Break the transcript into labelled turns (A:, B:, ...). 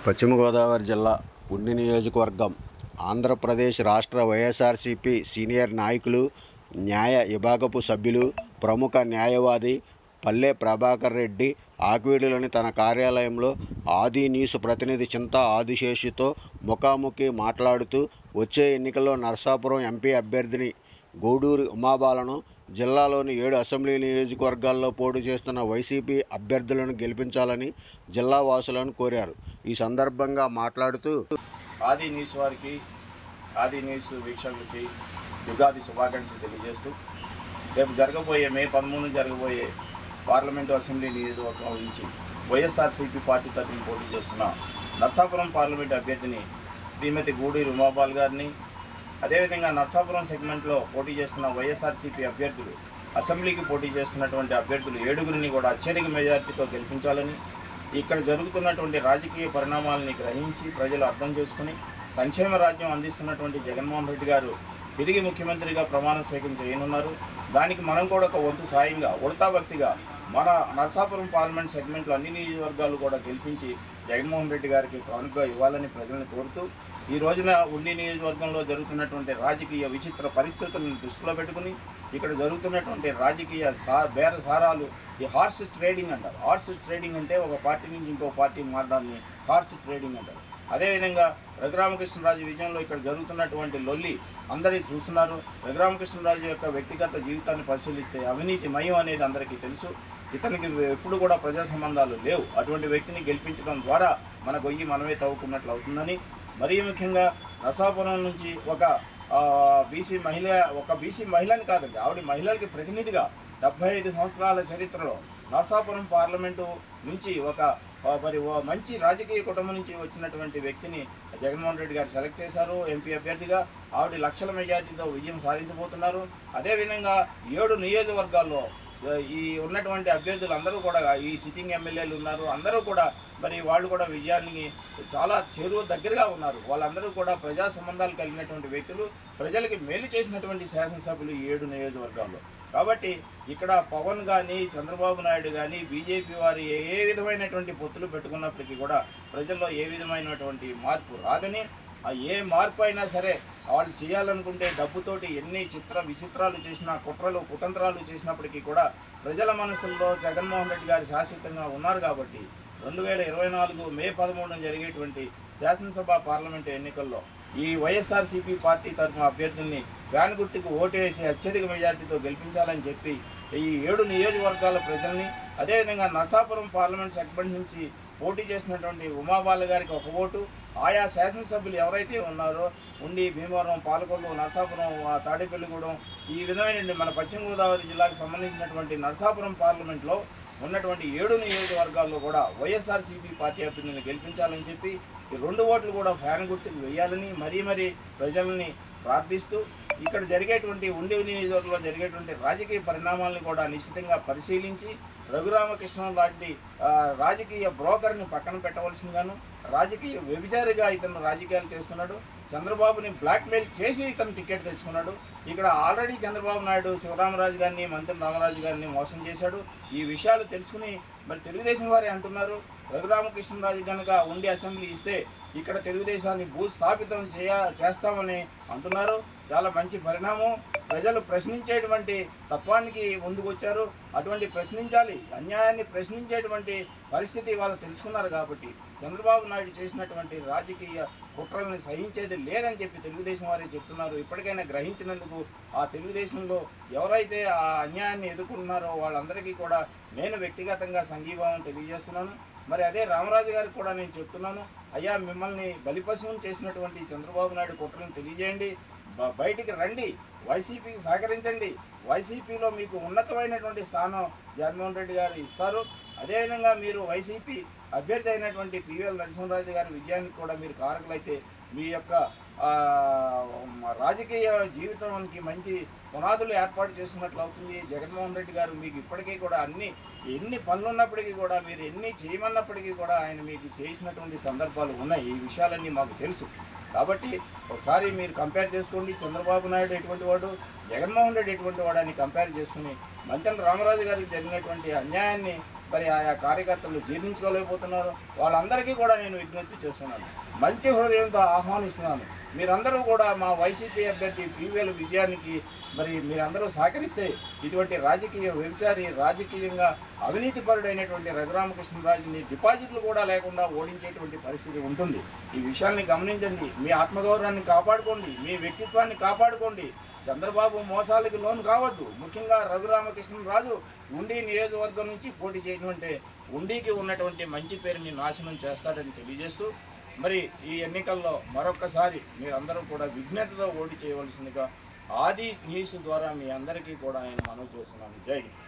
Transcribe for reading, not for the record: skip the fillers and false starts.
A: పశ్చిమ గోదావరి జిల్లా ఉండి నియోజకవర్గం ఆంధ్రప్రదేశ్ రాష్ట్ర వైఎస్ఆర్సీపీ సీనియర్ నాయకులు, న్యాయ విభాగపు సభ్యులు, ప్రముఖ న్యాయవాది పల్లె ప్రభాకర్ రెడ్డి ఆక్వీడులోని తన కార్యాలయంలో ఆది న్యూస్ ప్రతినిధి చింతా ఆదిశేషుతో ముఖాముఖి మాట్లాడుతూ వచ్చే ఎన్నికల్లో నరసాపురం ఎంపీ అభ్యర్థిని గూడూరి ఉమాబాలను, జిల్లాలోని 7 అసెంబ్లీ నియోజకవర్గాల్లో పోటీ చేస్తున్న వైసీపీ అభ్యర్థులను గెలిపించాలని జిల్లా వాసులను కోరారు. ఈ సందర్భంగా మాట్లాడుతూ
B: ఆది న్యూస్ వారికి, ఆది న్యూస్ వీక్షకులకి యుగాది శుభాకాంక్షలు తెలియజేస్తూ రేపు జరగబోయే మే 13 జరగబోయే పార్లమెంటు అసెంబ్లీ నియోజకవర్గం నుంచి వైఎస్ఆర్సీపీ పార్టీ తరఫున పోటీ చేస్తున్న నరసాపురం పార్లమెంటు అభ్యర్థిని శ్రీమతి గూడూరి ఉమాబాల్ గారిని, అదేవిధంగా నరసాపురం సెగ్మెంట్లో పోటీ చేస్తున్న వైఎస్ఆర్సీపీ అభ్యర్థులు, అసెంబ్లీకి పోటీ చేస్తున్నటువంటి అభ్యర్థులు 7గురిని కూడా అత్యధిక మెజార్టీతో గెలిపించాలని, ఇక్కడ జరుగుతున్నటువంటి రాజకీయ పరిణామాలని గ్రహించి ప్రజలు అర్థం చేసుకుని సంక్షేమ రాజ్యం అందిస్తున్నటువంటి జగన్మోహన్ రెడ్డి గారు తిరిగి ముఖ్యమంత్రిగా ప్రమాణ స్వీకారం చేయనున్నారు. దానికి మనం కూడా ఒక వంతు సాయంగా, ఉడతా భక్తిగా మన నరసాపురం పార్లమెంట్ సెగ్మెంట్లో అన్ని నియోజకవర్గాలు కూడా గెలిపించి జగన్మోహన్ రెడ్డి గారికి కానుక ఇవ్వాలని ప్రజలను కోరుతూ ఈ రోజున ఉండి నియోజకవర్గంలో జరుగుతున్నటువంటి రాజకీయ విచిత్ర పరిస్థితులను దృష్టిలో పెట్టుకుని ఇక్కడ జరుగుతున్నటువంటి రాజకీయ బేరసారాలు, ఈ హార్స్ ట్రేడింగ్ అంటారు. హార్స్ ట్రేడింగ్ అంటే ఒక పార్టీ నుంచి ఇంకో పార్టీ మారడాన్ని హార్స్ ట్రేడింగ్ అంటారు. అదేవిధంగా రఘురామకృష్ణరాజు విజయంలో ఇక్కడ జరుగుతున్నటువంటి లొల్లి అందరూ చూస్తున్నారు. రఘురామకృష్ణరాజు యొక్క వ్యక్తిగత జీవితాన్ని పరిశీలిస్తే అవినీతి మయం అనేది అందరికీ తెలుసు. ఇతనికి ఎప్పుడు కూడా ప్రజా సంబంధాలు లేవు. అటువంటి వ్యక్తిని గెలిపించడం ద్వారా మన గొయ్యి మనమే తవ్వుకున్నట్లు అవుతుందని, మరీ ముఖ్యంగా నరసాపురం నుంచి ఒక బీసీ మహిళని కాదండి, ఆవిడ మహిళలకి ప్రతినిధిగా 75 సంవత్సరాల చరిత్రలో నరసాపురం పార్లమెంటు నుంచి మంచి రాజకీయ కుటుంబం నుంచి వచ్చినటువంటి వ్యక్తిని జగన్మోహన్ రెడ్డి గారు సెలెక్ట్ చేశారు ఎంపీ అభ్యర్థిగా. ఆవిడ లక్షల మెజార్టీతో విజయం సాధించబోతున్నారు. అదేవిధంగా 7 నియోజకవర్గాల్లో ఈ ఉన్నటువంటి అభ్యర్థులు అందరూ కూడా, ఈ సిట్టింగ్ ఎమ్మెల్యేలు ఉన్నారు, అందరూ కూడా వాళ్ళు కూడా విజయానికి చాలా దగ్గరగా ఉన్నారు. వాళ్ళందరూ కూడా ప్రజా సంబంధాలు కలిగినటువంటి వ్యక్తులు, ప్రజలకి మేలు చేసినటువంటి శాసనసభ్యులు 7 నియోజకవర్గాల్లో. కాబట్టి ఇక్కడ పవన్ కానీ, చంద్రబాబు నాయుడు కానీ, బీజేపీ వారు ఏ విధమైనటువంటి పొత్తులు పెట్టుకున్నప్పటికీ కూడా ప్రజల్లో ఏ విధమైనటువంటి మార్పు రాదని, ఏ మార్పు అయినా సరే వాళ్ళు చేయాలనుకుంటే డబ్బుతోటి ఎన్ని విచిత్రాలు చేసినా, కుతంత్రాలు చేసినప్పటికీ కూడా ప్రజల మనసుల్లో జగన్మోహన్ రెడ్డి గారు శాశ్వతంగా ఉన్నారు. కాబట్టి 2024 మే 13 జరిగేటువంటి శాసనసభ పార్లమెంటు ఎన్నికల్లో ఈ వైఎస్ఆర్సీపీ పార్టీ తరఫున అభ్యర్థుల్ని ఫ్యాన్ గుర్తుకు ఓటు వేసి అత్యధిక మెజార్టీతో గెలిపించాలని చెప్పి ఈ 7 నియోజకవర్గాల ప్రజల్ని, అదేవిధంగా నరసాపురం పార్లమెంట్ సెగ్మెంట్ నుంచి పోటీ చేసినటువంటి ఉమాబాల గారికి 1 ఓటు, ఆయా శాసనసభ్యులు ఎవరైతే ఉన్నారో ఉండి, భీమవరం, పాలకొల్లు, నరసాపురం, తాడేపల్లిగూడెం, ఈ విధమైన మన పశ్చిమ గోదావరి జిల్లాకు సంబంధించినటువంటి నరసాపురం పార్లమెంట్లో ఉన్నటువంటి 7 నియోజకవర్గాల్లో కూడా వైఎస్ఆర్సీపీ పార్టీ అభ్యర్థులను గెలిపించాలని చెప్పి ఈ 2 ఓట్లు కూడా ఫ్యాన్ గుర్తుకు వేయాలని మరీ ప్రజల్ని ప్రార్థిస్తూ ఇక్కడ జరిగేటువంటి ఉండి నియోజకవర్గంలో జరిగేటువంటి రాజకీయ పరిణామాలను కూడా నిశ్చితంగా పరిశీలించి రఘురామకృష్ణ లాంటి రాజకీయ బ్రోకర్ని పక్కన పెట్టవలసిందిగాను, రాజకీయ వ్యభిచారిగా ఇతను రాజకీయాలు చేస్తున్నాడు, చంద్రబాబుని బ్లాక్మెయిల్ చేసి ఇతను టికెట్ తెచ్చుకున్నాడు. ఇక్కడ ఆల్రెడీ చంద్రబాబు నాయుడు శివరామరాజు గారిని, మంత్రి రామరాజు గారిని మోసం చేశాడు. ఈ విషయాలు తెలుసుకుని తెలుగుదేశం వారే అంటున్నారు, రఘురామకృష్ణరాజు కనుక ఉండి అసెంబ్లీ ఇస్తే ఇక్కడ తెలుగుదేశాన్ని భూస్థాపితం చేస్తామని అంటున్నారు. చాలా మంచి పరిణామం. ప్రజలు ప్రశ్నించేటువంటి తత్వానికి ముందుకు వచ్చారు. అటువంటి ప్రశ్నించాలి, అన్యాయాన్ని ప్రశ్నించేటువంటి పరిస్థితి వాళ్ళు తెలుసుకున్నారు. కాబట్టి చంద్రబాబు నాయుడు చేసినటువంటి రాజకీయ కుట్రలను సహించేది లేదని చెప్పి తెలుగుదేశం వారే చెప్తున్నారు. ఇప్పటికైనా గ్రహించినందుకు ఆ తెలుగుదేశంలో ఎవరైతే ఆ అన్యాయాన్ని ఎదుర్కొంటున్నారో వాళ్ళందరికీ కూడా నేను వ్యక్తిగతంగా సంఘీభావం తెలియజేస్తున్నాను. మరి అదే రామరాజు గారికి కూడా నేను చెప్తున్నాను, అయ్యా మిమ్మల్ని బలిపశువును చేసినటువంటి చంద్రబాబు నాయుడు కుట్రలను తెలియజేయండి, బయటికి రండి, వైసీపీకి సహకరించండి. వైసీపీలో మీకు ఉన్నతమైనటువంటి స్థానం జగన్మోహన్ రెడ్డి గారు ఇస్తారు. అదేవిధంగా మీరు వైసీపీ అభ్యర్థి అయినటువంటి పివిఎల్ నరసింహరాజు గారి విజయానికి కూడా మీరు కారకులైతే మీ యొక్క రాజకీయ జీవితానికి మంచి పునాదులు ఏర్పాటు చేస్తున్నట్లు అవుతుంది. జగన్మోహన్ రెడ్డి గారు మీకు ఇప్పటికీ కూడా ఎన్ని పనులున్నప్పటికీ కూడా, మీరు ఎన్ని చేయమన్నప్పటికీ కూడా ఆయన మీకు చేసినటువంటి సందర్భాలు ఉన్నాయి. ఈ విషయాలన్నీ మాకు తెలుసు. కాబట్టి ఒకసారి మీరు కంపేర్ చేసుకోండి, చంద్రబాబు నాయుడు ఎటువంటి వాడు, జగన్మోహన్ రెడ్డి ఎటువంటి వాడు అని కంపేర్ చేసుకుని మంత్రి రామరాజు గారికి జరిగినటువంటి అన్యాయాన్ని మరి ఆయా కార్యకర్తలు జీర్ణించుకోలేకపోతున్నారు. వాళ్ళందరికీ కూడా నేను విజ్ఞప్తి చేస్తున్నాను, మంచి హృదయంతో ఆహ్వానిస్తున్నాను. మీరందరూ కూడా మా వైసీపీ అభ్యర్థి పీవీఎల్ విజయానికి మరి మీరందరూ సహకరిస్తే ఇటువంటి రాజకీయ వ్యభిచారి, రాజకీయంగా అవినీతిపరుడైనటువంటి రఘురామకృష్ణరాజుని డిపాజిట్లు కూడా లేకుండా ఓడించేటువంటి పరిస్థితి ఉంటుంది. ఈ విషయాన్ని గమనించండి, మీ ఆత్మగౌరవాన్ని కాపాడుకోండి, మీ వ్యక్తిత్వాన్ని కాపాడుకోండి. చంద్రబాబు మోసాలకి లోను కావద్దు. ముఖ్యంగా రఘురామకృష్ణరాజు ఉండి నియోజకవర్గం నుంచి పోటీ చేయటువంటి ఉండికి ఉన్నటువంటి మంచి పేరుని నాశనం చేస్తాడని తెలియజేస్తూ, మరి ఈ ఎన్నికల్లో మరొక్కసారి మీరందరూ కూడా విజ్ఞతతో ఓటు చేయవలసిందిగా ఆది న్యూస్ ద్వారా మీ అందరికీ కూడా నేను మనవి చేస్తున్నాను. జై హింద్.